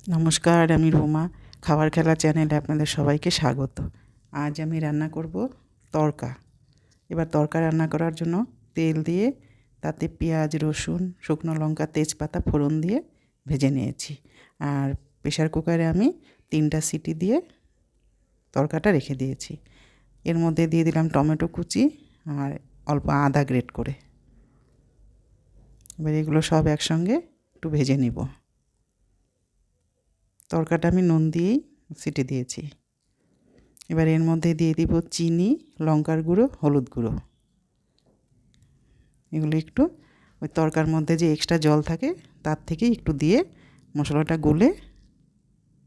নমস্কার, আমি রুমা। খাবার খেলা চ্যানেলে আপনাদের সবাইকে স্বাগত। আজ আমি রান্না করব তড়কা। এবার তড়কা রান্না করার জন্য তেল দিয়ে তাতে পেঁয়াজ, রসুন, শুকনো লঙ্কা, তেজপাতা ফোড়ন দিয়ে ভেজে নিয়েছি। আর প্রেশার কুকারে আমি 3টা সিটি দিয়ে তড়কাটা রেখে দিয়েছি। এর মধ্যে দিয়ে দিলাম টমেটো কুচি আর অল্প আদা গ্রেট করে। এবার এগুলো সব একসঙ্গে একটু ভেজে নিব। তড়কাটা আমি নুন দিয়েই সিটি দিয়েছি। এবার এর মধ্যে দিয়ে দিব চিনি, লঙ্কার গুঁড়ো, হলুদ গুঁড়ো। এগুলো একটু ওই তড়কার মধ্যে যে এক্সট্রা জল থাকে তার থেকে একটু দিয়ে মশলাটা গুলে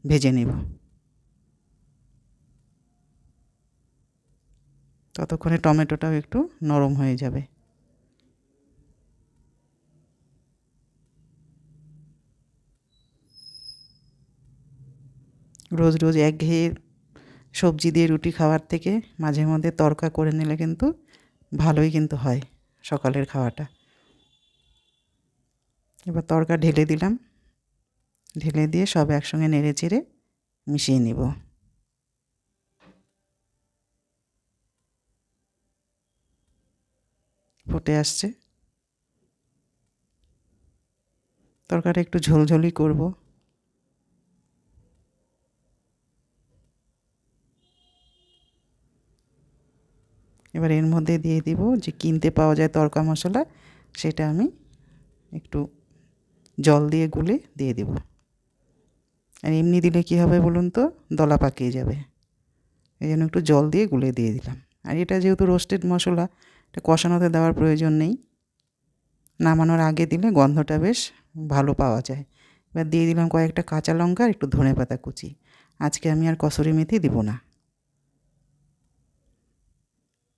ভেজে নেব। ততক্ষণে টমেটোটাও একটু নরম হয়ে যাবে। রোজ রোজ একঘেয়ে সবজি দিয়ে রুটি খাওয়ার থেকে মাঝে মধ্যে তড়কা করে নিলে কিন্তু ভালোই কিন্তু হয় সকালের খাওয়াটা। এবার তড়কা ঢেলে দিলাম। ঢেলে দিয়ে সব একসঙ্গে নেড়ে চেড়ে মিশিয়ে নিব। ফুটে আসছে। তড়কাটা একটু ঝোলঝোলই করব। এবার এর মধ্যে দিয়ে দিব যে কিনতে পাওয়া যায় তড়কা মশলা, সেটা আমি একটু জল দিয়ে গুলে দিয়ে দেব। আর এমনি দিলে কী হবে বলুন তো, দলা পাকিয়ে যাবে। এই জন্য একটু জল দিয়ে গুলে দিয়ে দিলাম। আর এটা যেহেতু রোস্টেড মশলা, এটা কষানোতে দেওয়ার প্রয়োজন নেই। নামানোর আগে দিলে গন্ধটা বেশ ভালো পাওয়া যায়। এবার দিয়ে দিলাম কয়েকটা কাঁচা লঙ্কা আর একটু ধনেপাতা কুচি। আজকে আমি আর কসুরি মেথি দিব না।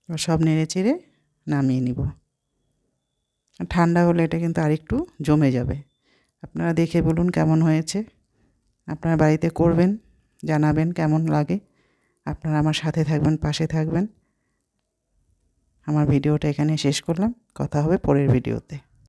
এবার সব নেড়ে চেড়ে নামিয়ে নিব। ঠান্ডা হলে এটা কিন্তু আরেকটু জমে যাবে। আপনারা দেখে বলুন কেমন হয়েছে। আপনারা বাড়িতে করবেন, জানাবেন কেমন লাগে। আপনারা আমার সাথে থাকবেন, পাশে থাকবেন। আমার ভিডিওটা এখানে শেষ করলাম। কথা হবে পরের ভিডিওতে।